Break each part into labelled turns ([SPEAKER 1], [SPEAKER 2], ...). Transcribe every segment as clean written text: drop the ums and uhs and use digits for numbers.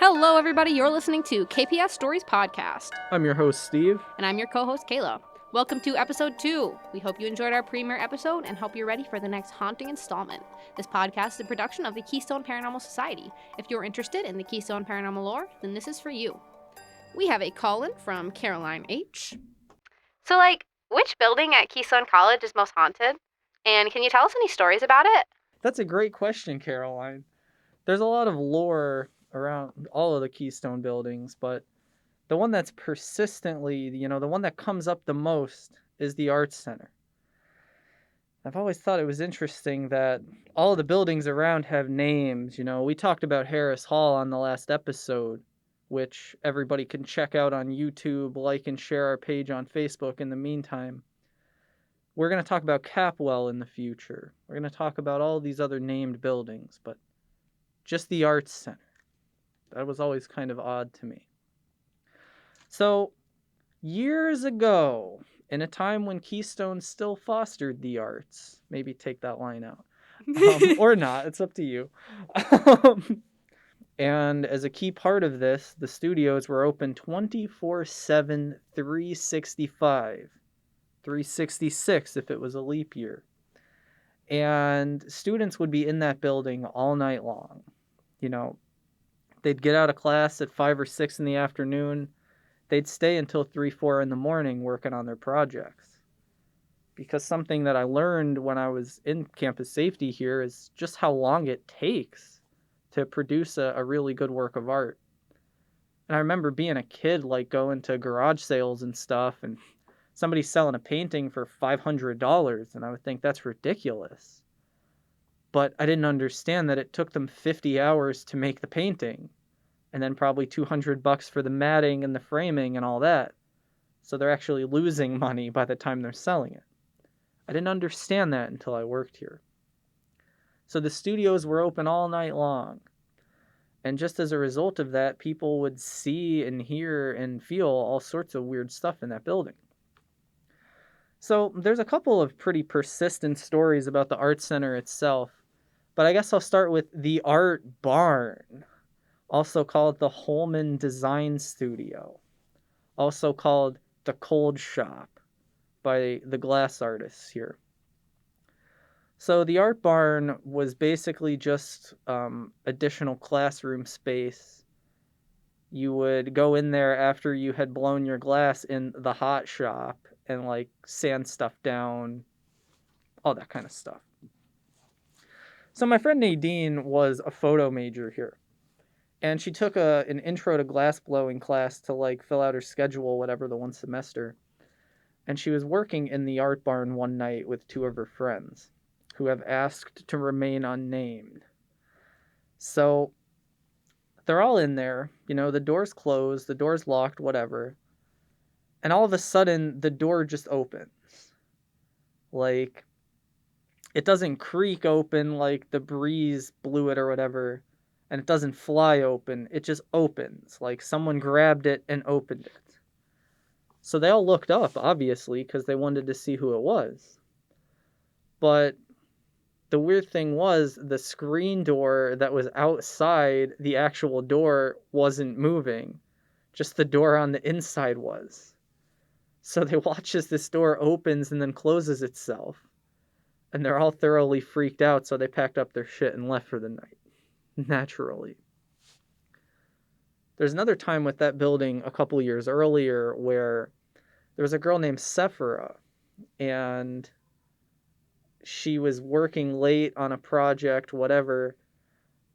[SPEAKER 1] Hello, everybody. You're listening to KPS Stories Podcast.
[SPEAKER 2] I'm your host, Steve.
[SPEAKER 1] And I'm your co-host, Kayla. Welcome to episode 2. We hope you enjoyed our premiere episode and hope you're ready for the next haunting installment. This podcast is a production of the Keystone Paranormal Society. If you're interested in the Keystone Paranormal lore, then this is for you. We have a call-in from Caroline H. So, which building at Keystone College is most haunted? And can you tell us any stories about it?
[SPEAKER 2] That's a great question, Caroline. There's a lot of lore around all of the Keystone buildings, but the one that's persistently, the one that comes up the most is the Arts Center. I've always thought it was interesting that all of the buildings around have names. We talked about Harris Hall on the last episode, which everybody can check out on YouTube, like and share our page on Facebook in the meantime. We're going to talk about Capwell in the future. We're going to talk about all these other named buildings, but just the Arts Center. That was always kind of odd to me. So, years ago, in a time when Keystone still fostered the arts, maybe take that line out, or not, it's up to you. And as a key part of this, the studios were open 24/7, 365. 366 if it was a leap year. And students would be in that building all night long. They'd get out of class at 5 or 6 in the afternoon. They'd stay until 3, 4 in the morning working on their projects. Because something that I learned when I was in campus safety here is just how long it takes to produce a really good work of art. And I remember being a kid, going to garage sales and stuff, and somebody's selling a painting for $500, and I would think that's ridiculous. But I didn't understand that it took them 50 hours to make the painting, and then probably $200 for the matting and the framing and all that. So they're actually losing money by the time they're selling it. I didn't understand that until I worked here. So the studios were open all night long. And just as a result of that, people would see and hear and feel all sorts of weird stuff in that building. So there's a couple of pretty persistent stories about the Art Center itself, but I guess I'll start with the Art Barn, also called the Holman Design Studio, also called the Cold Shop by the glass artists here. So the Art Barn was basically just additional classroom space. You would go in there after you had blown your glass in the hot shop and sand stuff down, all that kind of stuff. So my friend Nadine was a photo major here, and she took an intro to glass blowing class to fill out her schedule, whatever, the one semester. And she was working in the Art Barn one night with 2 of her friends who have asked to remain unnamed. So they're all in there, the door's closed, the door's locked, whatever. And all of a sudden, the door just opens. It doesn't creak open like the breeze blew it or whatever, and it doesn't fly open. It just opens, like someone grabbed it and opened it. So they all looked up, obviously, because they wanted to see who it was. But the weird thing was, the screen door that was outside the actual door wasn't moving. Just the door on the inside was. So they watch as this door opens and then closes itself. And they're all thoroughly freaked out, so they packed up their shit and left for the night. Naturally. There's another time with that building a couple years earlier where there was a girl named Sephora, and she was working late on a project, whatever,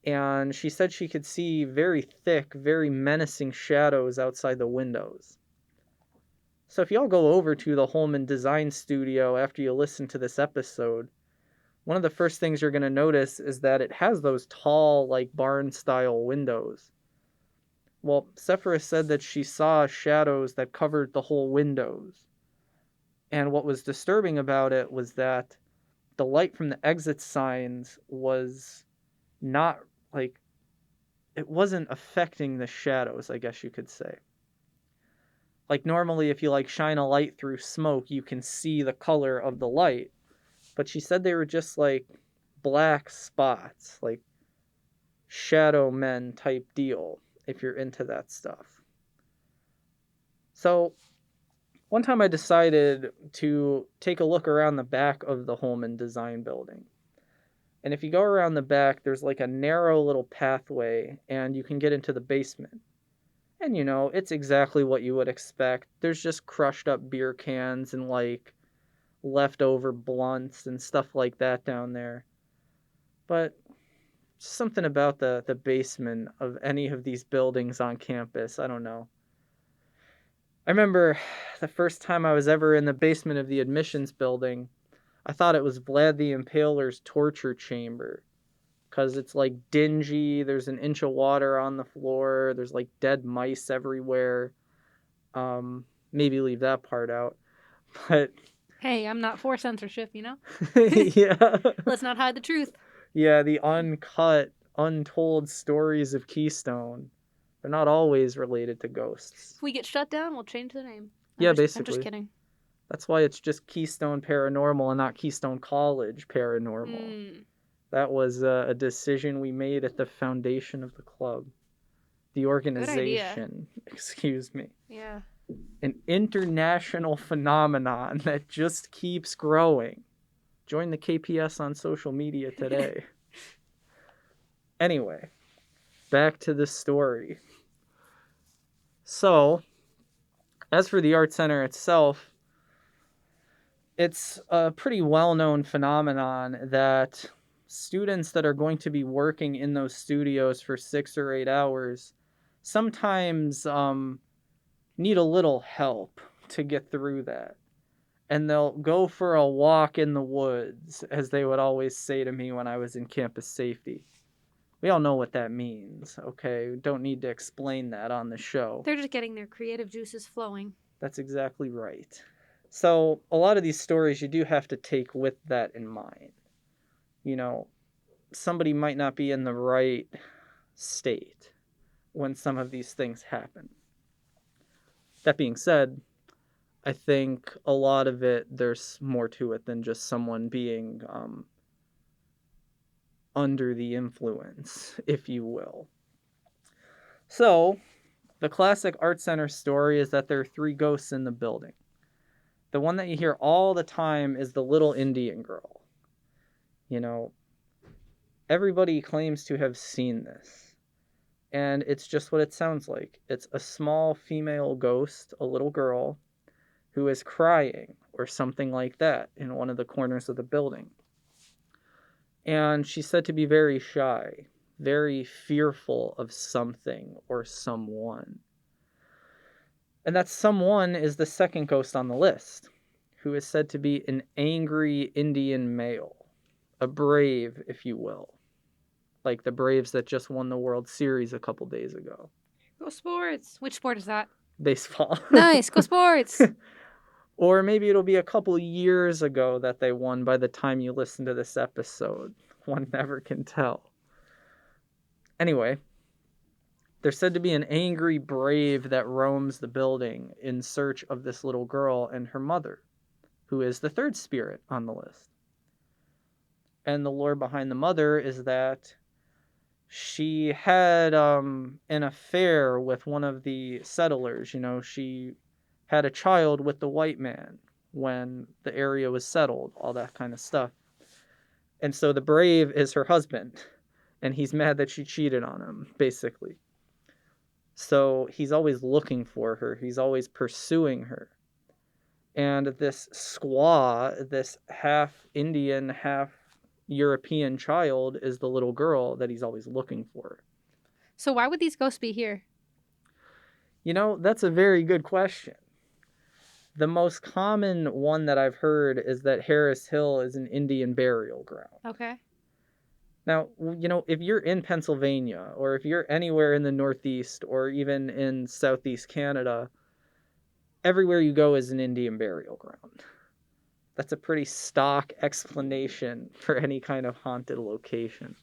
[SPEAKER 2] and she said she could see very thick, very menacing shadows outside the windows. So if y'all go over to the Holman Design Studio after you listen to this episode, one of the first things you're going to notice is that it has those tall, barn-style windows. Well, Sephora said that she saw shadows that covered the whole windows. And what was disturbing about it was that the light from the exit signs was not, it wasn't affecting the shadows, I guess you could say. Normally, if you, shine a light through smoke, you can see the color of the light. But she said they were just, black spots, shadow men type deal. if you're into that stuff. So one time I decided to take a look around the back of the Holman Design Building. And if you go around the back, there's like a narrow little pathway, and you can get into the basement. And it's exactly what you would expect. There's just crushed up beer cans and like leftover blunts and stuff like that down there. But something about the basement of any of these buildings on campus, I don't know. I remember the first time I was ever in the basement of the admissions building, I thought it was Vlad the Impaler's torture chamber, because it's like dingy, there's an inch of water on the floor, there's like dead mice everywhere. Maybe leave that part out. But
[SPEAKER 1] Hey, I'm not for censorship,
[SPEAKER 2] yeah.
[SPEAKER 1] Let's not hide the truth.
[SPEAKER 2] Yeah, the uncut, untold stories of Keystone. They're not always related to ghosts.
[SPEAKER 1] If we get shut down, we'll change the name.
[SPEAKER 2] Basically.
[SPEAKER 1] I'm just kidding.
[SPEAKER 2] That's why it's just Keystone Paranormal and not Keystone College Paranormal. That was a decision we made at the foundation of the club. The organization, excuse me.
[SPEAKER 1] Yeah.
[SPEAKER 2] An international phenomenon that just keeps growing. Join the KPS on social media today. Anyway, back to the story. So, as for the art center itself, it's a pretty well-known phenomenon that students that are going to be working in those studios for 6 or 8 hours sometimes need a little help to get through that. And they'll go for a walk in the woods, as they would always say to me when I was in campus safety. We all know what that means, okay? We don't need to explain that on the show.
[SPEAKER 1] They're just getting their creative juices flowing.
[SPEAKER 2] That's exactly right. So a lot of these stories you do have to take with that in mind. Somebody might not be in the right state when some of these things happen. That being said, I think a lot of it, there's more to it than just someone being under the influence, if you will. So, the classic art center story is that there are 3 ghosts in the building. The one that you hear all the time is the little Indian girl. Everybody claims to have seen this. And it's just what it sounds like. It's a small female ghost, a little girl, who is crying or something like that in one of the corners of the building. And she's said to be very shy, very fearful of something or someone. And that someone is the second ghost on the list, who is said to be an angry Indian male, a brave, if you will, like the Braves that just won the World Series a couple days ago.
[SPEAKER 1] Go Sports! Which sport is that?
[SPEAKER 2] Baseball.
[SPEAKER 1] Nice, go Sports!
[SPEAKER 2] Or maybe it'll be a couple years ago that they won by the time you listen to this episode. One never can tell. Anyway, there's said to be an angry brave that roams the building in search of this little girl and her mother, who is the third spirit on the list. And the lore behind the mother is that she had an affair with one of the settlers. She had a child with the white man when the area was settled, all that kind of stuff. And so the brave is her husband, and he's mad that she cheated on him, basically. So he's always looking for her. He's always pursuing her. And this squaw, this half Indian, half European child, is the little girl that he's always looking for.
[SPEAKER 1] So why would these ghosts be here?
[SPEAKER 2] That's a very good question. The most common one that I've heard is that Harris Hill is an Indian burial ground.
[SPEAKER 1] Okay.
[SPEAKER 2] Now, if you're in Pennsylvania, or if you're anywhere in the Northeast, or even in Southeast Canada, everywhere you go is an Indian burial ground. That's a pretty stock explanation for any kind of haunted location.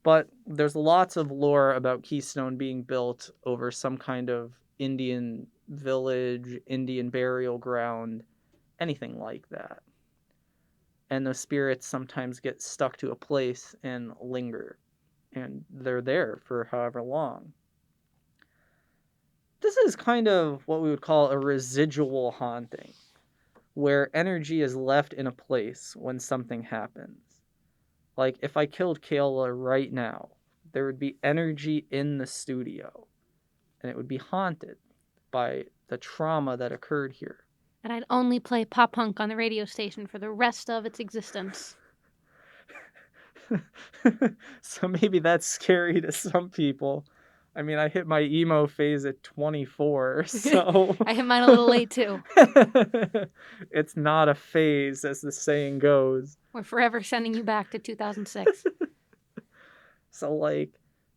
[SPEAKER 2] But there's lots of lore about Keystone being built over some kind of Indian village, Indian burial ground, anything like that. And those spirits sometimes get stuck to a place and linger and they're there for however long. This is kind of what we would call a residual haunting, where energy is left in a place when something happens. Like, if I killed Kayla right now, there would be energy in the studio, and it would be haunted by the trauma that occurred here.
[SPEAKER 1] And I'd only play pop punk on the radio station for the rest of its existence.
[SPEAKER 2] So maybe that's scary to some people. I mean, I hit my emo phase at 24, so...
[SPEAKER 1] I hit mine a little late, too.
[SPEAKER 2] It's not a phase, as the saying goes.
[SPEAKER 1] We're forever sending you back to 2006.
[SPEAKER 2] So, like,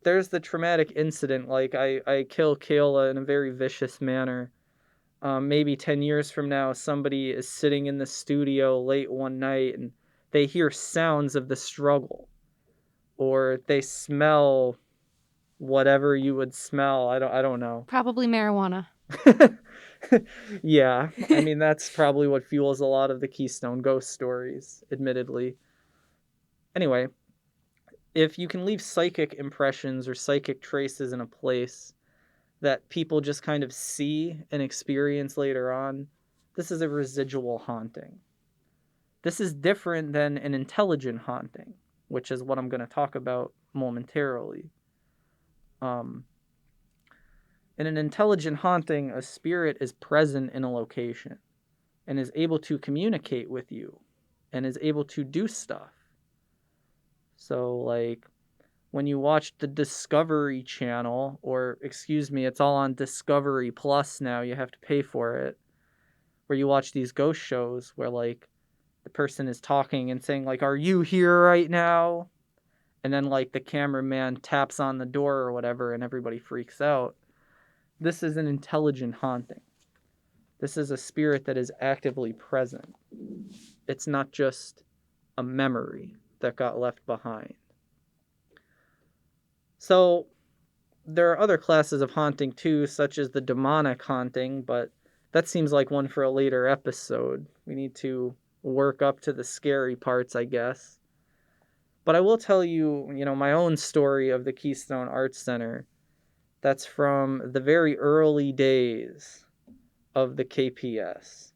[SPEAKER 2] there's the traumatic incident. Like, I kill Kayla in a very vicious manner. Maybe 10 years from now, somebody is sitting in the studio late one night and they hear sounds of the struggle. Or they smell whatever you would smell. I don't know.
[SPEAKER 1] Probably marijuana.
[SPEAKER 2] Yeah, I mean, that's probably what fuels a lot of the Keystone ghost stories, admittedly. Anyway, if you can leave psychic impressions or psychic traces in a place that people just kind of see and experience later on, this is a residual haunting. This is different than an intelligent haunting, which is what I'm going to talk about momentarily. In an intelligent haunting, a spirit is present in a location and is able to communicate with you and is able to do stuff. So, like, when you watch the Discovery Channel, or, excuse me, it's all on Discovery Plus now, you have to pay for it, where you watch these ghost shows where, like, the person is talking and saying, like, "Are you here right now?" And then, like, the cameraman taps on the door or whatever, and everybody freaks out. This is an intelligent haunting. This is a spirit that is actively present. It's not just a memory that got left behind. So, there are other classes of haunting too, such as the demonic haunting, but that seems like one for a later episode. We need to work up to the scary parts, I guess. But I will tell you, my own story of the Keystone Arts Center. That's from the very early days of the KPS.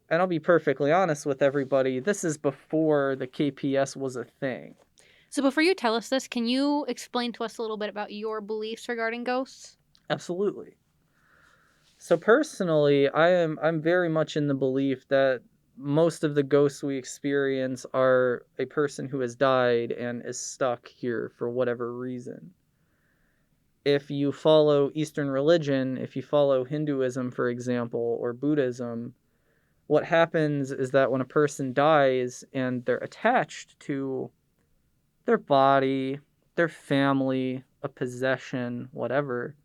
[SPEAKER 2] And I'll be perfectly honest with everybody, this is before the KPS was a thing.
[SPEAKER 1] So before you tell us this, can you explain to us a little bit about your beliefs regarding ghosts?
[SPEAKER 2] Absolutely. So personally, I'm very much in the belief that most of the ghosts we experience are a person who has died and is stuck here for whatever reason. If you follow Eastern religion, if you follow Hinduism, for example, or Buddhism, what happens is that when a person dies and they're attached to their body, their family, a possession, whatever,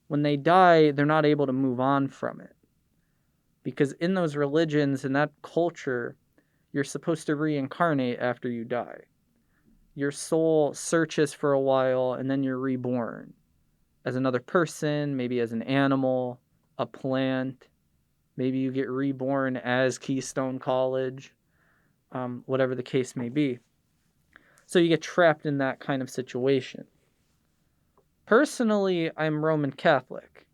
[SPEAKER 2] when they die, they're not able to move on from it. Because in those religions, in that culture, you're supposed to reincarnate after you die. Your soul searches for a while, and then you're reborn as another person, maybe as an animal, a plant. Maybe you get reborn as Keystone College, whatever the case may be. So you get trapped in that kind of situation. Personally, I'm Roman Catholic.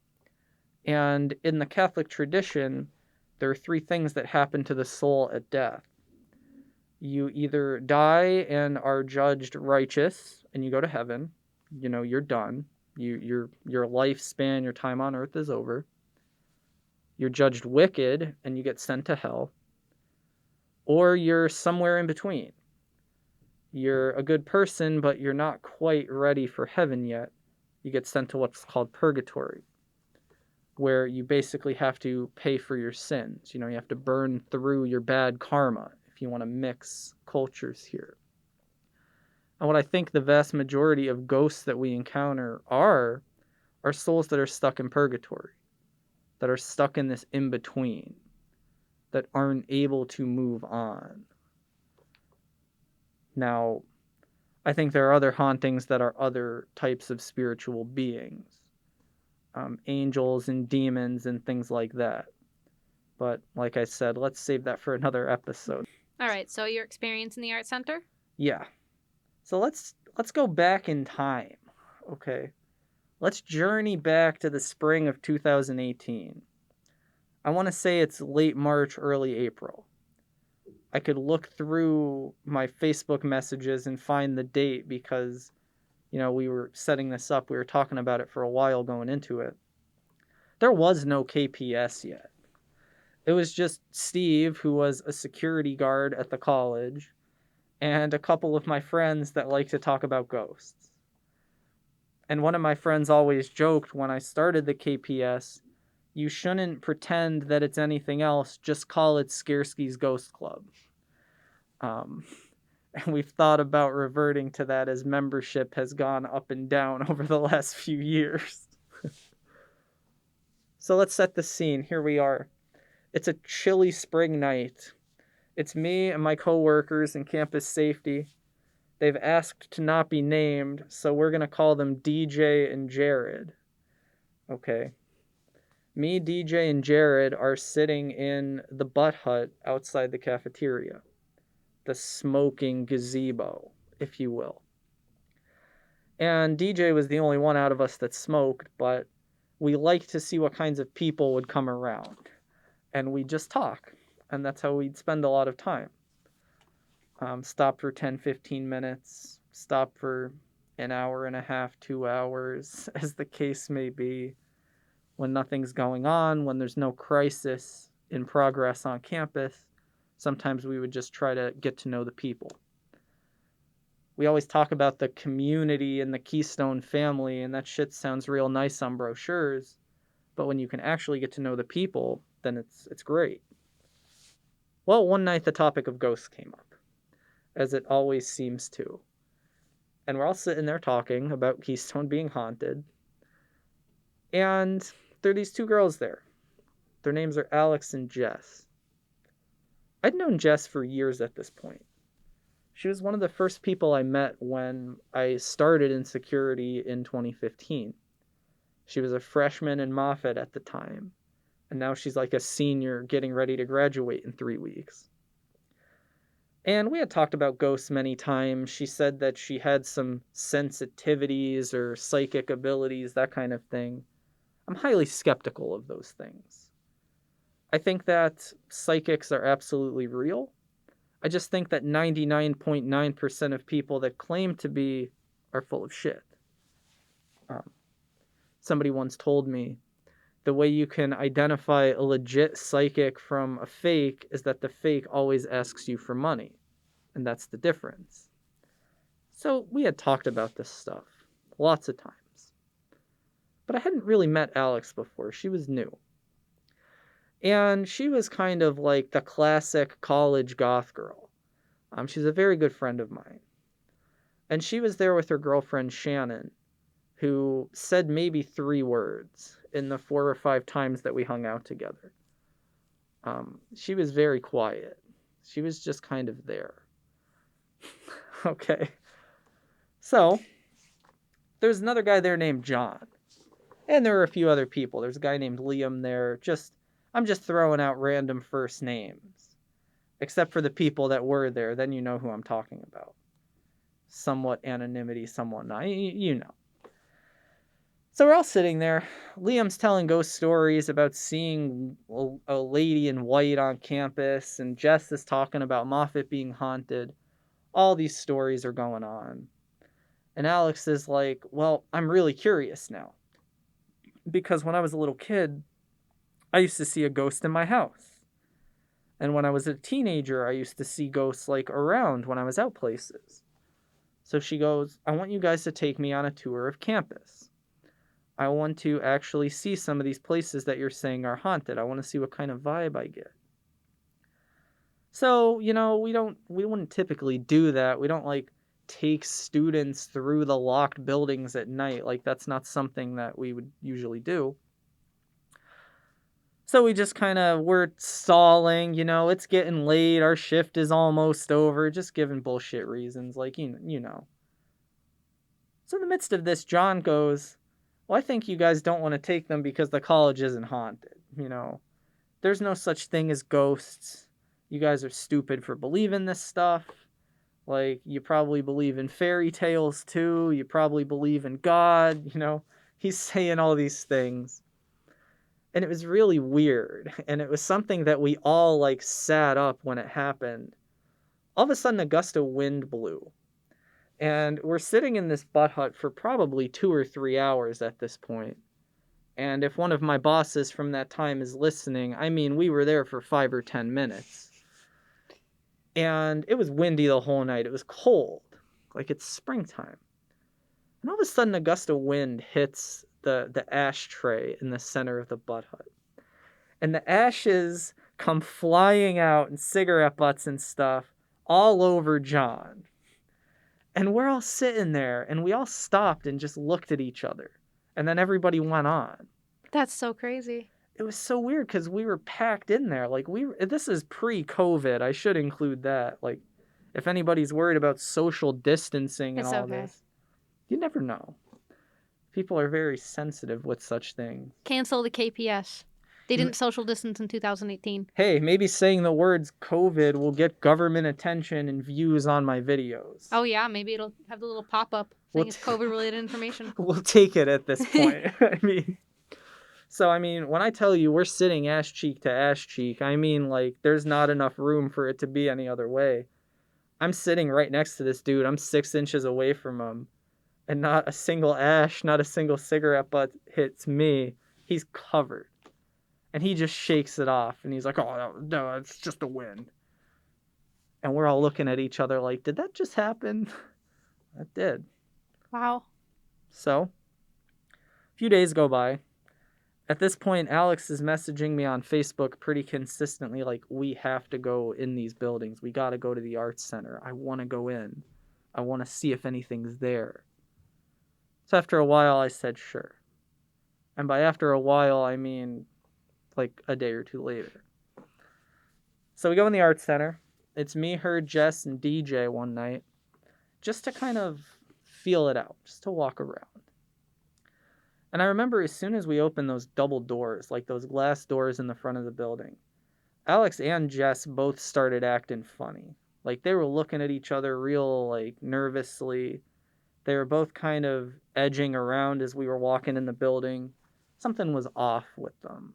[SPEAKER 2] And in the Catholic tradition, there are 3 things that happen to the soul at death. You either die and are judged righteous and you go to heaven. You're done. Your lifespan, your time on earth is over. You're judged wicked and you get sent to hell. Or you're somewhere in between. You're a good person, but you're not quite ready for heaven yet. You get sent to what's called purgatory, where you basically have to pay for your sins. You have to burn through your bad karma if you want to mix cultures here. And what I think the vast majority of ghosts that we encounter are souls that are stuck in purgatory, that are stuck in this in-between, that aren't able to move on. Now, I think there are other hauntings that are other types of spiritual beings. Angels and demons and things like that. But like I said, let's save that for another episode.
[SPEAKER 1] All right, so your experience in the art center?
[SPEAKER 2] Yeah. So let's go back in time, okay? Let's journey back to the spring of 2018. I want to say it's late March, early April. I could look through my Facebook messages and find the date because, we were setting this up. We were talking about it for a while going into it. There was no KPS yet. It was just Steve, who was a security guard at the college, and a couple of my friends that like to talk about ghosts. And one of my friends always joked when I started the KPS, you shouldn't pretend that it's anything else, just call it Scareski's Ghost Club. And we've thought about reverting to that as membership has gone up and down over the last few years. So let's set the scene. Here we are. It's a chilly spring night. It's me and my coworkers in campus safety. They've asked to not be named, so we're going to call them DJ and Jared. Okay. Me, DJ, and Jared are sitting in the butt hut outside the cafeteria. The smoking gazebo, if you will. And DJ was the only one out of us that smoked, but we liked to see what kinds of people would come around. And we'd just talk. And that's how we'd spend a lot of time. Stop for 10, 15 minutes. Stop for an hour and a half, 2 hours, as the case may be. When nothing's going on, when there's no crisis in progress on campus, sometimes we would just try to get to know the people. We always talk about the community and the Keystone family, and that shit sounds real nice on brochures. But when you can actually get to know the people, then it's great. Well, one night the topic of ghosts came up, as it always seems to. And we're all sitting there talking about Keystone being haunted. And there are these two girls there. Their names are Alex and Jess. I'd known Jess for years at this point. She was one of the first people I met when I started in security in 2015. She was a freshman in Moffett at the time, and now she's like a senior getting ready to graduate in 3 weeks. And we had talked about ghosts many times. She said that she had some sensitivities or psychic abilities, that kind of thing. I'm highly skeptical of those things. I think that psychics are absolutely real. I just think that 99.9% of people that claim to be are full of shit. Somebody once told me the way you can identify a legit psychic from a fake is that the fake always asks you for money. And that's the difference. So we had talked about this stuff lots of times. But I hadn't really met Alex before. She was new. And she was kind of like the classic college goth girl. She's a very good friend of mine. And she was there with her girlfriend Shannon, who said maybe 3 words in the 4 or 5 times that we hung out together. She was very quiet. She was just kind of there. Okay. So, there's another guy there named John. And there were a few other people. There's a guy named Liam there. I'm just throwing out random first names. Except for the people that were there. Then you know who I'm talking about. Somewhat anonymity, somewhat not. You know. So we're all sitting there. Liam's telling ghost stories about seeing a lady in white on campus. And Jess is talking about Moffett being haunted. All these stories are going on. And Alex is like, well, I'm really curious now. Because when I was a little kid, I used to see a ghost in my house. And when I was a teenager, I used to see ghosts like around when I was out places. So she goes, I want you guys to take me on a tour of campus. I want to actually see some of these places that you're saying are haunted. I want to see what kind of vibe I get. So, we wouldn't typically do that. We don't like take students through the locked buildings at night. Like that's not something that we would usually do. So we just we're stalling, it's getting late. Our shift is almost over. Just giving bullshit reasons. Like, you know. So in the midst of this, John goes, well, I think you guys don't want to take them because the college isn't haunted. There's no such thing as ghosts. You guys are stupid for believing this stuff. Like, you probably believe in fairy tales too. You probably believe in God. He's saying all these things. And it was really weird. And it was something that we all, like, sat up when it happened. All of a sudden, a gust of wind blew. And we're sitting in this butt hut for probably 2 or 3 hours at this point. And if one of my bosses from that time is listening, I mean, we were there for 5 or 10 minutes. And it was windy the whole night. It was cold, like it's springtime. And all of a sudden, a gust of wind hits the ashtray in the center of the butt hut. And the ashes come flying out, and cigarette butts and stuff all over John. And we're all sitting there, and we all stopped and just looked at each other. And then everybody went on.
[SPEAKER 1] That's so crazy.
[SPEAKER 2] It was so weird because we were packed in there. Like, this is pre-COVID. I should include that. Like, if anybody's worried about social distancing and all this, you never know. People are very sensitive with such things.
[SPEAKER 1] Cancel the KPS. They didn't social distance in 2018.
[SPEAKER 2] Hey, maybe saying the words COVID will get government attention and views on my videos.
[SPEAKER 1] Oh, yeah. Maybe it'll have the little pop-up saying it's COVID-related information.
[SPEAKER 2] We'll take it at this point. I mean, when I tell you we're sitting ass cheek to ass cheek, I mean, like, there's not enough room for it to be any other way. I'm sitting right next to this dude. I'm 6 inches away from him. And not a single ash, not a single cigarette butt hits me. He's covered. And he just shakes it off. And he's like, oh, no, it's just a wind. And we're all looking at each other like, did that just happen? That did.
[SPEAKER 1] Wow.
[SPEAKER 2] So, a few days go by. At this point, Alex is messaging me on Facebook pretty consistently, like, we have to go in these buildings. We got to go to the arts center. I want to go in. I want to see if anything's there. So after a while, I said, sure. And by after a while, I mean, like, a day or two later. So we go in the arts center. It's me, her, Jess, and DJ one night, just to kind of feel it out, just to walk around. And I remember as soon as we opened those double doors, like those glass doors in the front of the building, Alex and Jess both started acting funny. Like, they were looking at each other real, like, nervously. They were both kind of edging around as we were walking in the building. Something was off with them.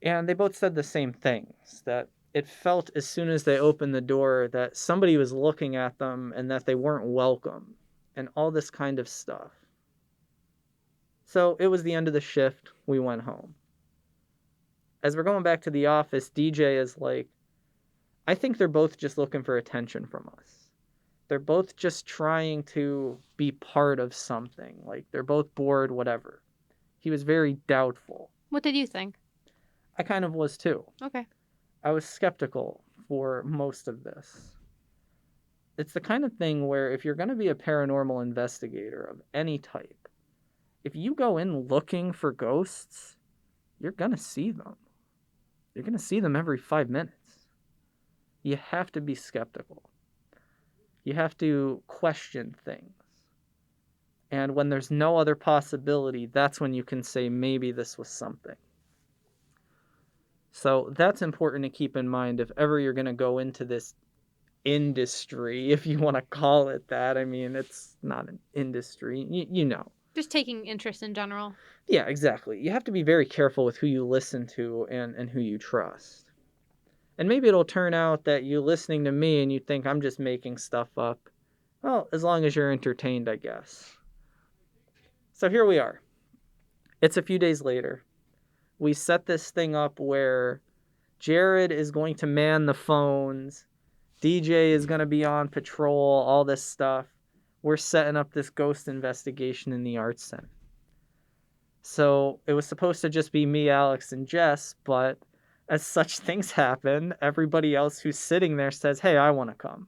[SPEAKER 2] And they both said the same things, that it felt as soon as they opened the door that somebody was looking at them and that they weren't welcome, and all this kind of stuff. So it was the end of the shift. We went home. As we're going back to the office, DJ is like, I think they're both just looking for attention from us. They're both just trying to be part of something. Like, they're both bored, whatever. He was very doubtful.
[SPEAKER 1] What did you think?
[SPEAKER 2] I kind of was too.
[SPEAKER 1] Okay.
[SPEAKER 2] I was skeptical for most of this. It's the kind of thing where if you're going to be a paranormal investigator of any type, if you go in looking for ghosts, you're going to see them. You're going to see them every 5 minutes. You have to be skeptical. You have to question things. And when there's no other possibility, that's when you can say maybe this was something. So that's important to keep in mind if ever you're going to go into this industry, if you want to call it that. I mean, it's not an industry, you know.
[SPEAKER 1] Just taking interest in general.
[SPEAKER 2] Yeah, exactly. You have to be very careful with who you listen to and who you trust. And maybe it'll turn out that you listening to me and you think I'm just making stuff up. Well, as long as you're entertained, I guess. So here we are. It's a few days later. We set this thing up where Jared is going to man the phones. DJ is going to be on patrol, all this stuff. We're setting up this ghost investigation in the arts center. So it was supposed to just be me, Alex, and Jess, but as such things happen, everybody else who's sitting there says, hey, I want to come.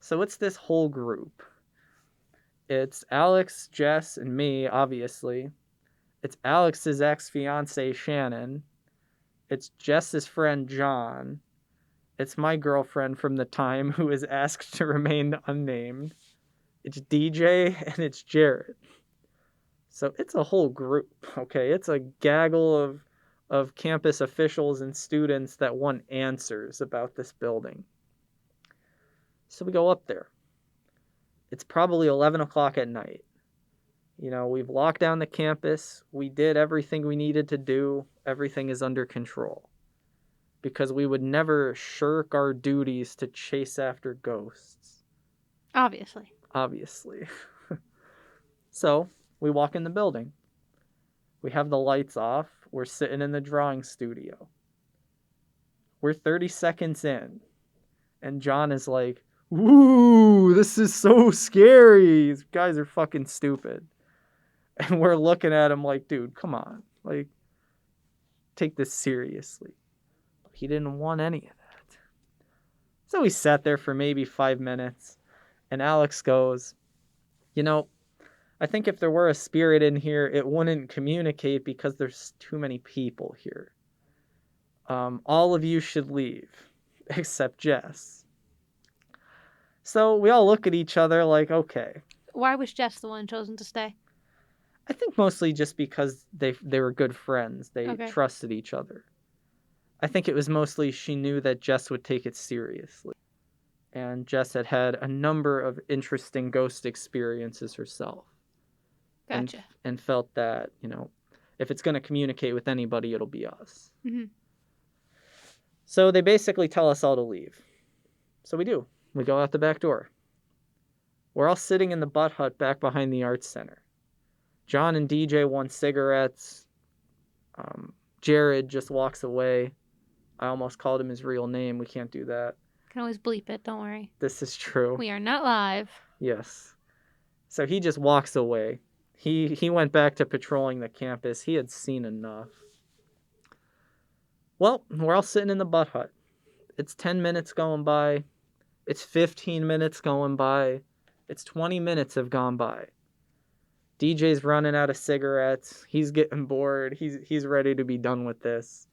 [SPEAKER 2] So it's this whole group. It's Alex, Jess, and me, obviously. It's Alex's ex-fiancée, Shannon. It's Jess's friend, John. It's my girlfriend from the time who is asked to remain unnamed. It's DJ, and it's Jared. So it's a whole group, okay? It's a gaggle of campus officials and students that want answers about this building. So we go up there. It's probably 11 o'clock at night. We've locked down the campus. We did everything we needed to do. Everything is under control. Because we would never shirk our duties to chase after ghosts.
[SPEAKER 1] Obviously.
[SPEAKER 2] So, we walk in the building. We have the lights off. We're sitting in the drawing studio. We're 30 seconds in. And John is like, "Ooh, this is so scary. These guys are fucking stupid." And we're looking at him like, "Dude, come on. Like, take this seriously." He didn't want any of that. So we sat there for maybe 5 minutes. And Alex goes, I think if there were a spirit in here, it wouldn't communicate because there's too many people here. All of you should leave, except Jess. So we all look at each other like, okay.
[SPEAKER 1] Why was Jess the one chosen to stay?
[SPEAKER 2] I think mostly just because they were good friends. They trusted each other. I think it was mostly she knew that Jess would take it seriously. And Jess had had a number of interesting ghost experiences herself.
[SPEAKER 1] Gotcha.
[SPEAKER 2] And felt that, if it's going to communicate with anybody, it'll be us.
[SPEAKER 1] Mm-hmm.
[SPEAKER 2] So they basically tell us all to leave. So we do. We go out the back door. We're all sitting in the butt hut back behind the arts center. John and DJ want cigarettes. Jared just walks away. I almost called him his real name. We can't do that.
[SPEAKER 1] Can always bleep it. Don't worry.
[SPEAKER 2] This is true.
[SPEAKER 1] We are not live.
[SPEAKER 2] Yes. So he just walks away. He went back to patrolling the campus. He had seen enough. Well, we're all sitting in the butt hut. It's 10 minutes going by. It's 15 minutes going by. It's 20 minutes have gone by. DJ's running out of cigarettes. He's getting bored. He's ready to be done with this.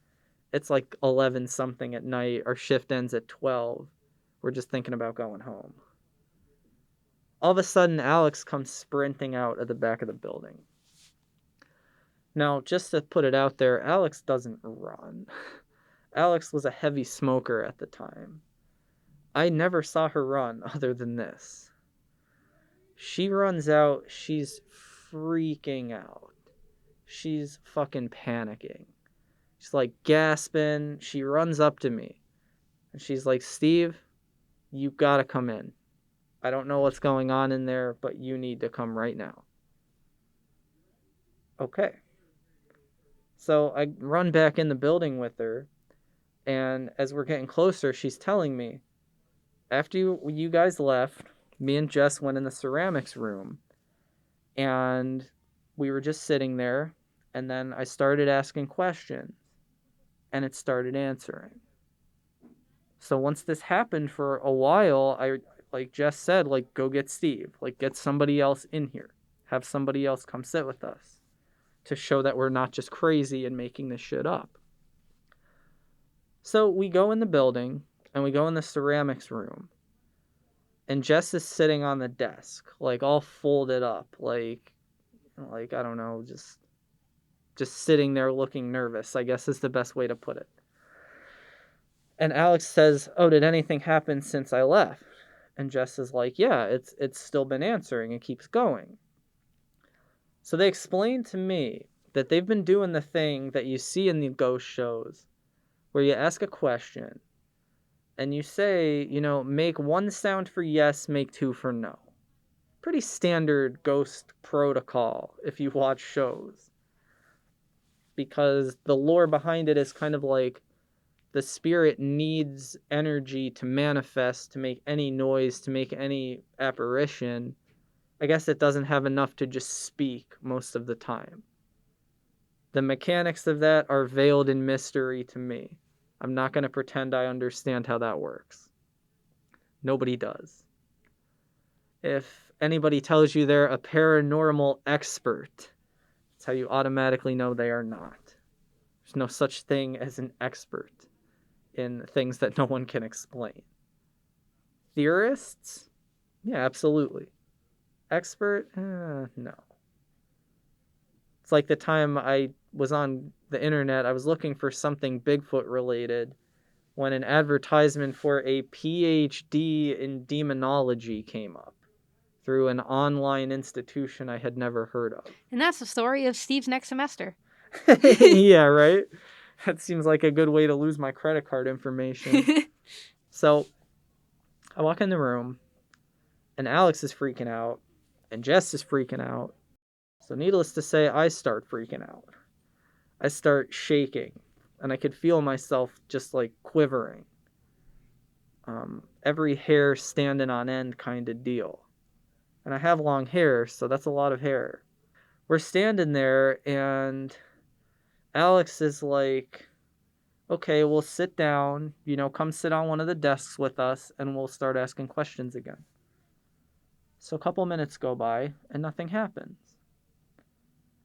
[SPEAKER 2] It's like 11 something at night. Our shift ends at 12. We're just thinking about going home. All of a sudden, Alex comes sprinting out of the back of the building. Now, just to put it out there, Alex doesn't run. Alex was a heavy smoker at the time. I never saw her run other than this. She runs out, she's freaking out. She's fucking panicking. She's like gasping. She runs up to me. And she's like, "Steve, you gotta come in. I don't know what's going on in there, but you need to come right now." Okay. So I run back in the building with her, and as we're getting closer, she's telling me, after you guys left, me and Jess went in the ceramics room, and we were just sitting there, and then I started asking questions, and it started answering. So once this happened for a while, I, like Jess said, like, go get Steve. Like, get somebody else in here. Have somebody else come sit with us to show that we're not just crazy and making this shit up. So we go in the building, and we go in the ceramics room. And Jess is sitting on the desk, like, all folded up. Like I don't know, just sitting there looking nervous, I guess is the best way to put it. And Alex says, "Oh, did anything happen since I left?" And Jess is like, "Yeah, it's still been answering. It keeps going." So they explained to me that they've been doing the thing that you see in the ghost shows, where you ask a question, and you say, make 1 sound for yes, make 2 for no. Pretty standard ghost protocol if you watch shows. Because the lore behind it is kind of like, the spirit needs energy to manifest, to make any noise, to make any apparition. I guess it doesn't have enough to just speak most of the time. The mechanics of that are veiled in mystery to me. I'm not going to pretend I understand how that works. Nobody does. If anybody tells you they're a paranormal expert, that's how you automatically know they are not. There's no such thing as an expert in things that no one can explain. Theorists? Yeah, absolutely. Expert? No. It's like the time I was on the internet, I was looking for something Bigfoot related, when an advertisement for a PhD in demonology came up through an online institution I had never heard of.
[SPEAKER 1] And that's the story of Steve's next semester.
[SPEAKER 2] Yeah, right? That seems like a good way to lose my credit card information. So I walk in the room, and Alex is freaking out, and Jess is freaking out. So needless to say, I start freaking out. I start shaking, and I could feel myself just like quivering. Every hair standing on end kind of deal. And I have long hair, so that's a lot of hair. We're standing there, and Alex is like, okay, we'll sit down, come sit on one of the desks with us, and we'll start asking questions again. So a couple minutes go by, and nothing happens.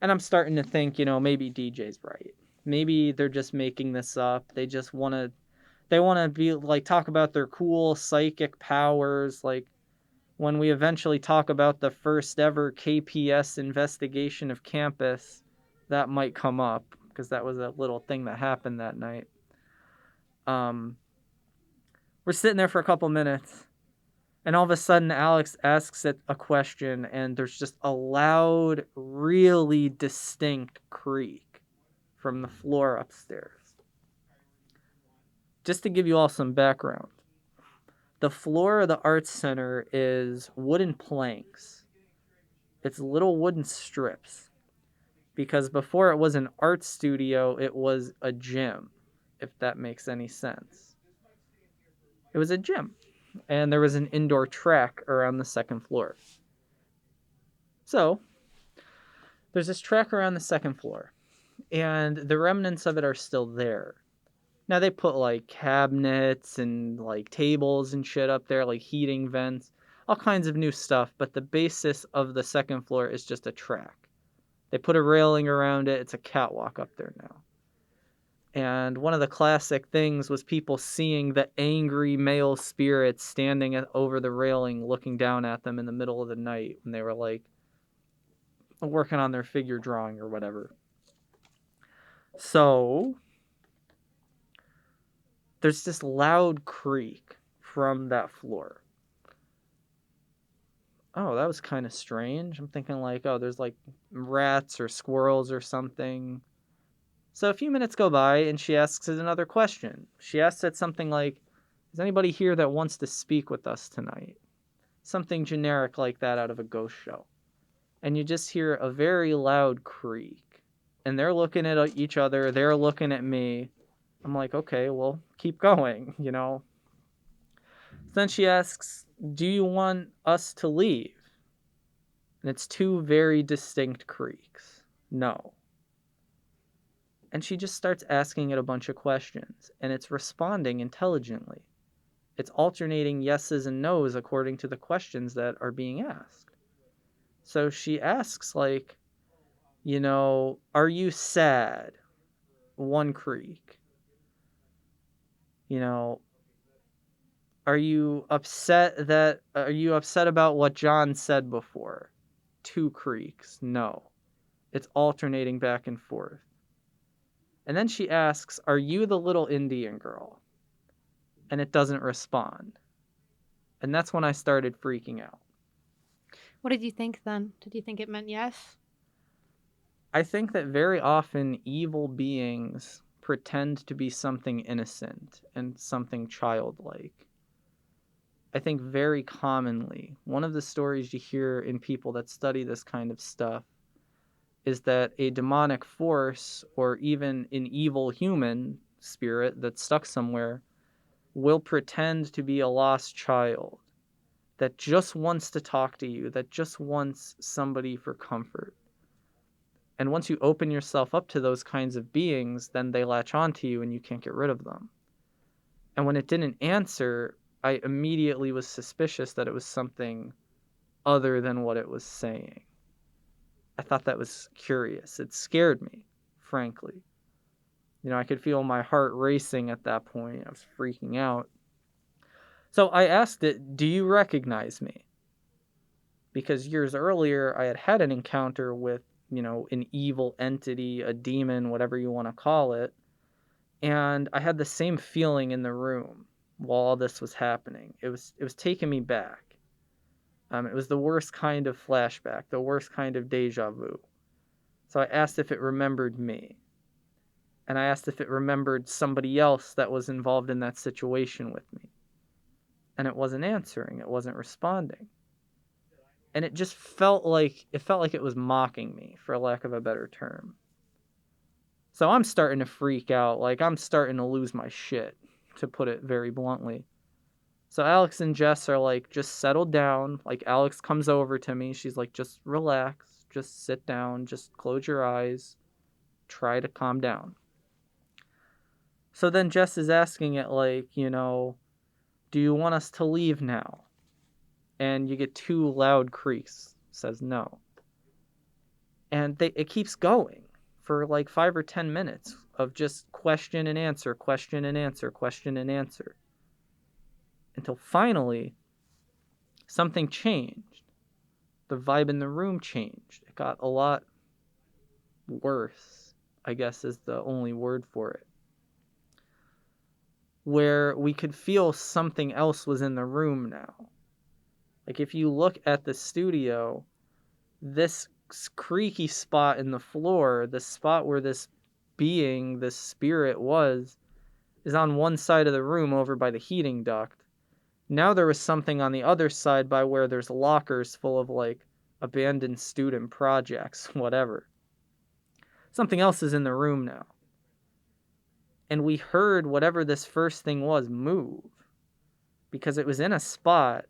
[SPEAKER 2] And I'm starting to think, maybe DJ's right. Maybe they're just making this up. They just want to be like, talk about their cool psychic powers. Like when we eventually talk about the first ever KPS investigation of campus, that might come up because that was a little thing that happened that night. We're sitting there for a couple minutes, and all of a sudden Alex asks it a question, and there's just a loud, really distinct creak from the floor upstairs. Just to give you all some background, the floor of the Arts Center is wooden planks. It's little wooden strips. Because before it was an art studio, it was a gym, if that makes any sense. It was a gym, and there was an indoor track around the second floor. So, there's this track around the second floor, and the remnants of it are still there. Now, they put, like, cabinets and, like, tables and shit up there, like heating vents, all kinds of new stuff, but the basis of the second floor is just a track. They put a railing around it. It's a catwalk up there now. And one of the classic things was people seeing the angry male spirits standing over the railing looking down at them in the middle of the night when they were like working on their figure drawing or whatever. So there's this loud creak from that floor. Oh, that was kind of strange. I'm thinking like, oh, there's like rats or squirrels or something. So a few minutes go by, and she asks it another question. She asks it something like, is anybody here that wants to speak with us tonight? Something generic like that out of a ghost show. And you just hear a very loud creak. And they're looking at each other. They're looking at me. I'm like, okay, well, keep going, Then she asks, do you want us to leave? And it's two very distinct creaks. No. And she just starts asking it a bunch of questions, and it's responding intelligently. It's alternating yeses and nos according to the questions that are being asked. So she asks, like, are you sad? One creak. Are you upset about what John said before? Two creaks. No. It's alternating back and forth. And then she asks, are you the little Indian girl? And it doesn't respond. And that's when I started freaking out.
[SPEAKER 1] What did you think then? Did you think it meant yes?
[SPEAKER 2] I think that very often evil beings pretend to be something innocent and something childlike. I think very commonly, one of the stories you hear in people that study this kind of stuff is that a demonic force or even an evil human spirit that's stuck somewhere will pretend to be a lost child that just wants to talk to you, that just wants somebody for comfort. And once you open yourself up to those kinds of beings, then they latch onto you and you can't get rid of them. And when it didn't answer, I immediately was suspicious that it was something other than what it was saying. I thought that was curious. It scared me, frankly. I could feel my heart racing at that point. I was freaking out. So I asked it, do you recognize me? Because years earlier, I had had an encounter with, an evil entity, a demon, whatever you want to call it. And I had the same feeling in the room while all this was happening. It was taking me back. It was the worst kind of flashback, the worst kind of deja vu. So I asked if it remembered me. And I asked if it remembered somebody else that was involved in that situation with me. And it wasn't answering. It wasn't responding. And it just felt like it was mocking me, for lack of a better term. So I'm starting to freak out. Like, I'm starting to lose my shit, to put it very bluntly. So Alex and Jess are like, just settle down. Like, Alex comes over to me. She's like, just relax. Just sit down. Just close your eyes. Try to calm down. So then Jess is asking it like, do you want us to leave now? And you get 2 loud creaks. Says no. And it keeps going for like 5 or 10 minutes of just question and answer, question and answer, question and answer. Until finally, something changed. The vibe in the room changed. It got a lot worse, I guess is the only word for it. Where we could feel something else was in the room now. Like, if you look at the studio, this creaky spot in the floor, the spot where this being, this spirit was, is on one side of the room over by the heating duct. Now there was something on the other side by where there's lockers full of like abandoned student projects, whatever. Something else is in the room now. And we heard whatever this first thing was move, because it was in a spot,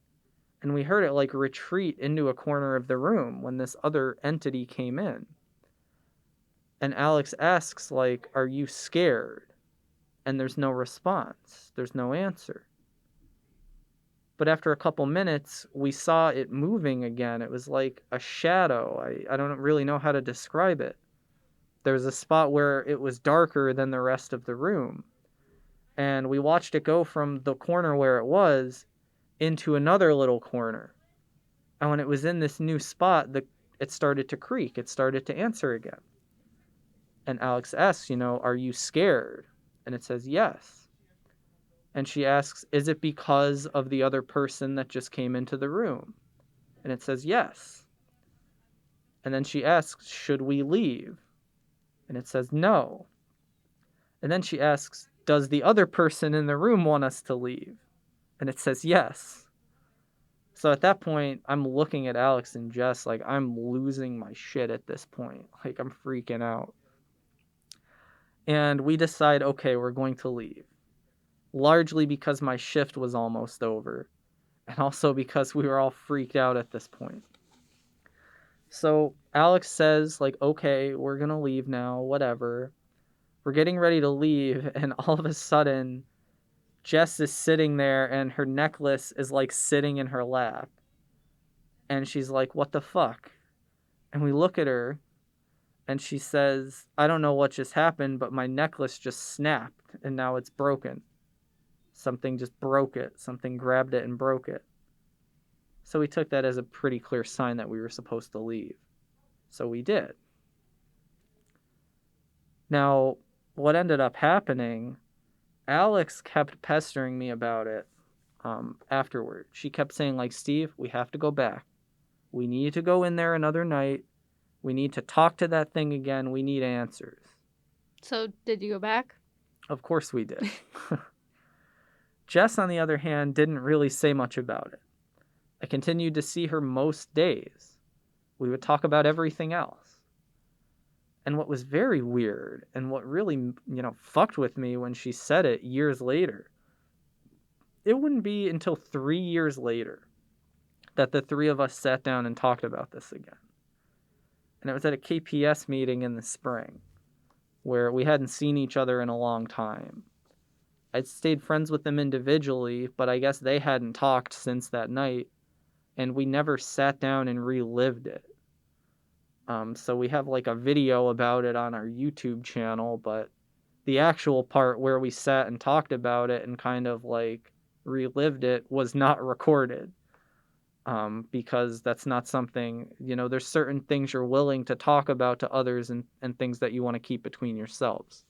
[SPEAKER 2] and we heard it like retreat into a corner of the room when this other entity came in. And Alex asks like, are you scared? And there's no response. There's no answer. But after a couple minutes, we saw it moving again. It was like a shadow. I don't really know how to describe it. There was a spot where it was darker than the rest of the room. And we watched it go from the corner where it was into another little corner. And when it was in this new spot, it started to creak. It started to answer again. And Alex asks, are you scared? And it says yes. And she asks, is it because of the other person that just came into the room? And it says yes. And then she asks, should we leave? And it says no. And then she asks, does the other person in the room want us to leave? And it says yes. So at that point, I'm looking at Alex and Jess like I'm losing my shit at this point. Like, I'm freaking out. And we decide, okay, we're going to leave. Largely because my shift was almost over. And also because we were all freaked out at this point. So Alex says, like, okay, we're going to leave now, whatever. We're getting ready to leave, and all of a sudden, Jess is sitting there, and her necklace is, like, sitting in her lap. And she's like, what the fuck? And we look at her, and she says, I don't know what just happened, but my necklace just snapped, and now it's broken. Something just broke it. Something grabbed it and broke it. So we took that as a pretty clear sign that we were supposed to leave. So we did. Now, what ended up happening, Alex kept pestering me about it afterward. She kept saying, like, Steve, we have to go back. We need to go in there another night. We need to talk to that thing again. We need answers.
[SPEAKER 1] So, did you go back?
[SPEAKER 2] Of course we did. Jess, on the other hand, didn't really say much about it. I continued to see her most days. We would talk about everything else. And what was very weird, and what really, fucked with me when she said it years later, it wouldn't be until 3 years later that the three of us sat down and talked about this again. And it was at a KPS meeting in the spring, where we hadn't seen each other in a long time. I'd stayed friends with them individually, but I guess they hadn't talked since that night, and we never sat down and relived it. So we have like a video about it on our YouTube channel, but the actual part where we sat and talked about it and kind of like relived it was not recorded. Because that's not something, there's certain things you're willing to talk about to others and things that you want to keep between yourselves.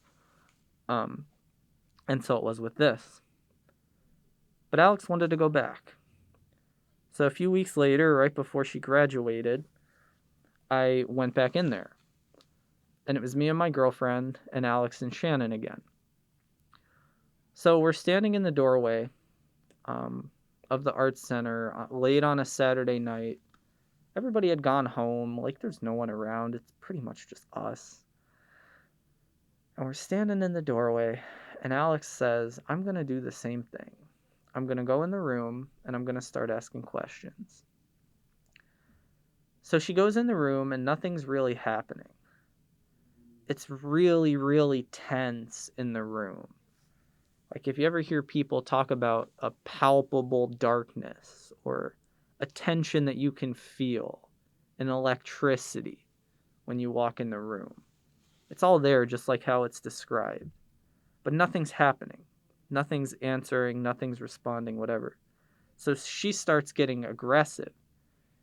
[SPEAKER 2] And so it was with this. But Alex wanted to go back. So a few weeks later, right before she graduated, I went back in there. And it was me and my girlfriend and Alex and Shannon again. So we're standing in the doorway of the Arts Center late on a Saturday night. Everybody had gone home. Like, there's no one around. It's pretty much just us. And we're standing in the doorway, and Alex says, I'm going to do the same thing. I'm going to go in the room, and I'm going to start asking questions. So she goes in the room, and nothing's really happening. It's really, really tense in the room. Like, if you ever hear people talk about a palpable darkness or a tension that you can feel, an electricity when you walk in the room, it's all there just like how it's described. But nothing's happening. Nothing's answering, nothing's responding, whatever. So she starts getting aggressive.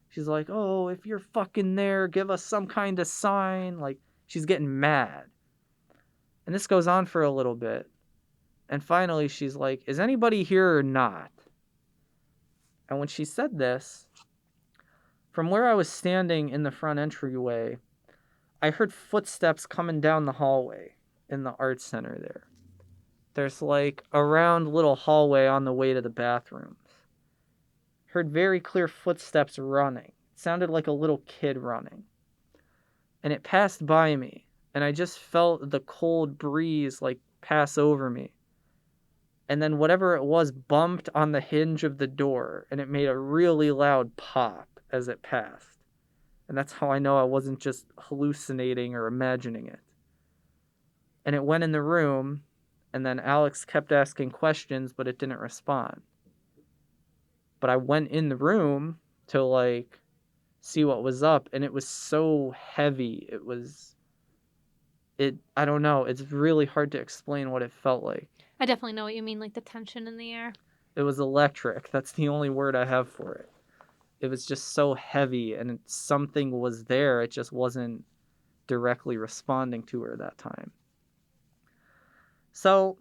[SPEAKER 2] She's like, oh, if you're fucking there, give us some kind of sign. Like, she's getting mad. And this goes on for a little bit. And finally, she's like, is anybody here or not? And when she said this, from where I was standing in the front entryway, I heard footsteps coming down the hallway in the Arts Center there. There's like a round little hallway on the way to the bathrooms. Heard very clear footsteps running. It sounded like a little kid running. And it passed by me, and I just felt the cold breeze like pass over me. And then whatever it was bumped on the hinge of the door, and it made a really loud pop as it passed. And that's how I know I wasn't just hallucinating or imagining it. And it went in the room, and then Alex kept asking questions, but it didn't respond. But I went in the room to, like, see what was up, and it was so heavy. I don't know. It's really hard to explain what it felt like.
[SPEAKER 1] I definitely know what you mean, like the tension in the air.
[SPEAKER 2] It was electric. That's the only word I have for it. It was just so heavy, and something was there. It just wasn't directly responding to her that time. So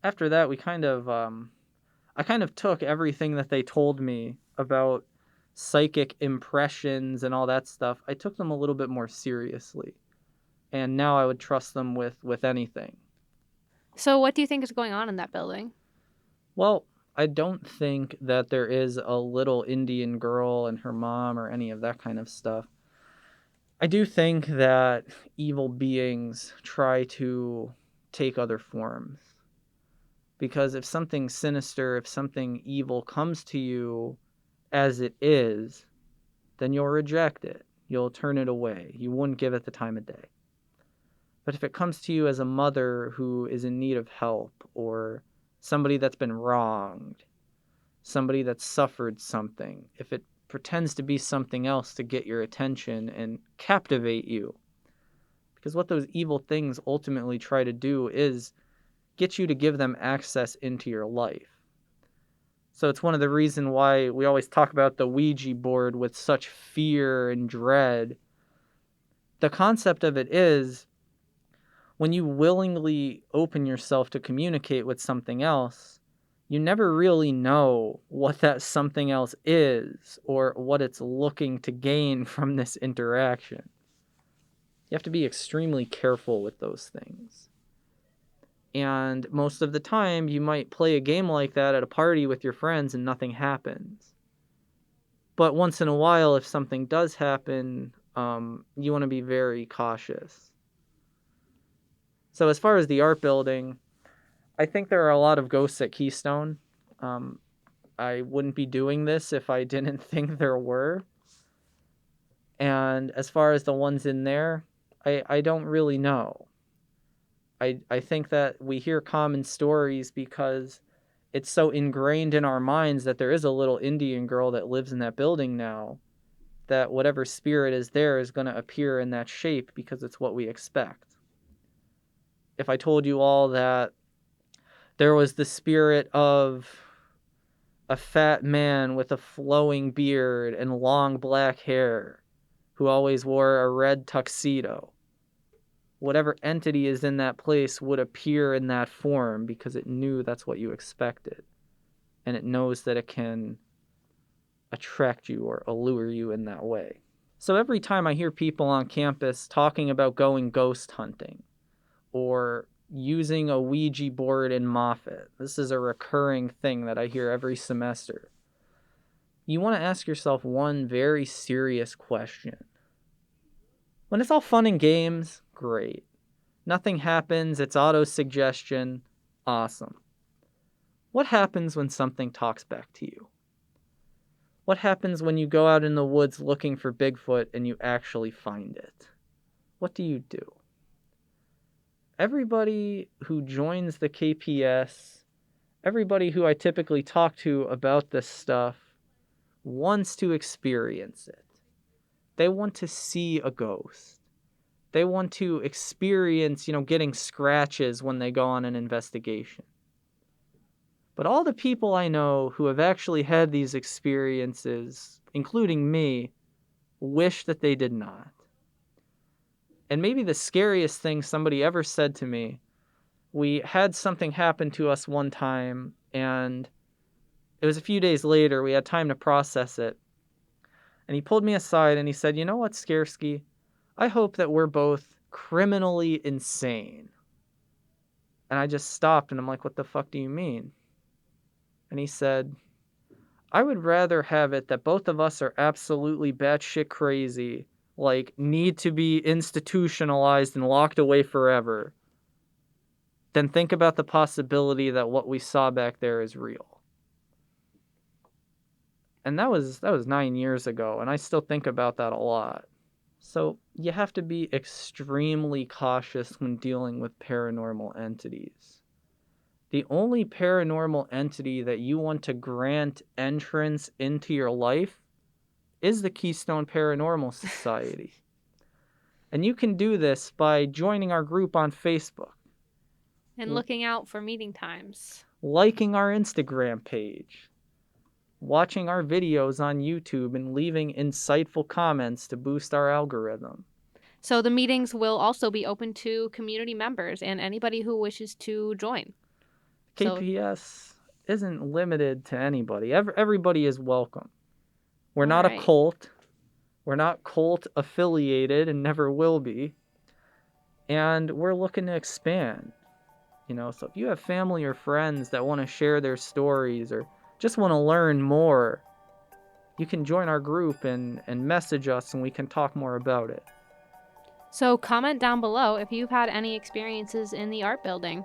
[SPEAKER 2] after that, I kind of took everything that they told me about psychic impressions and all that stuff. I took them a little bit more seriously. And now I would trust them with anything.
[SPEAKER 1] So what do you think is going on in that building?
[SPEAKER 2] Well, I don't think that there is a little Indian girl and her mom or any of that kind of stuff. I do think that evil beings try to take other forms. Because if something sinister, if something evil comes to you as it is, then you'll reject it. You'll turn it away. You wouldn't give it the time of day. But if it comes to you as a mother who is in need of help, or somebody that's been wronged, somebody that's suffered something, if it pretends to be something else to get your attention and captivate you, because what those evil things ultimately try to do is get you to give them access into your life. So it's one of the reasons why we always talk about the Ouija board with such fear and dread. The concept of it is, when you willingly open yourself to communicate with something else, you never really know what that something else is or what it's looking to gain from this interaction. You have to be extremely careful with those things. And most of the time, you might play a game like that at a party with your friends and nothing happens. But once in a while, if something does happen, you want to be very cautious. So as far as the art building, I think there are a lot of ghosts at Keystone. I wouldn't be doing this if I didn't think there were. And as far as the ones in there, I don't really know. I think that we hear common stories because it's so ingrained in our minds that there is a little Indian girl that lives in that building now, that whatever spirit is there is going to appear in that shape because it's what we expect. If I told you all that there was the spirit of a fat man with a flowing beard and long black hair who always wore a red tuxedo, whatever entity is in that place would appear in that form because it knew that's what you expected. And it knows that it can attract you or allure you in that way. So every time I hear people on campus talking about going ghost hunting or using a Ouija board in Moffat, this is a recurring thing that I hear every semester. You want to ask yourself one very serious question. When it's all fun and games, great. Nothing happens, it's auto-suggestion, awesome. What happens when something talks back to you? What happens when you go out in the woods looking for Bigfoot and you actually find it? What do you do? Everybody who joins the KPS, everybody who I typically talk to about this stuff, wants to experience it. They want to see a ghost. They want to experience, getting scratches when they go on an investigation. But all the people I know who have actually had these experiences, including me, wish that they did not. And maybe the scariest thing somebody ever said to me, we had something happen to us one time, and it was a few days later, we had time to process it. And he pulled me aside and he said, "You know what, Skarsky? I hope that we're both criminally insane." And I just stopped and I'm like, "What the fuck do you mean?" And he said, "I would rather have it that both of us are absolutely batshit crazy, like need to be institutionalized and locked away forever, than think about the possibility that what we saw back there is real." And that was 9 years ago, and I still think about that a lot. So you have to be extremely cautious when dealing with paranormal entities. The only paranormal entity that you want to grant entrance into your life is the Keystone Paranormal Society. And you can do this by joining our group on Facebook.
[SPEAKER 1] And looking out for meeting times.
[SPEAKER 2] Liking our Instagram page. Watching our videos on YouTube and leaving insightful comments to boost our algorithm.
[SPEAKER 1] So the meetings will also be open to community members and anybody who wishes to join.
[SPEAKER 2] KPS isn't limited to anybody. Everybody is welcome. We're not
[SPEAKER 1] right.
[SPEAKER 2] a cult. We're not cult affiliated and never will be. And we're looking to expand. So if you have family or friends that want to share their stories or just want to learn more, you can join our group and message us and we can talk more about it.
[SPEAKER 1] So comment down below if you've had any experiences in the art building.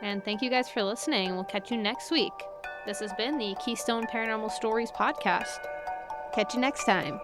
[SPEAKER 1] And thank you guys for listening. We'll catch you next week. This has been the Keystone Paranormal Stories podcast. Catch you next time.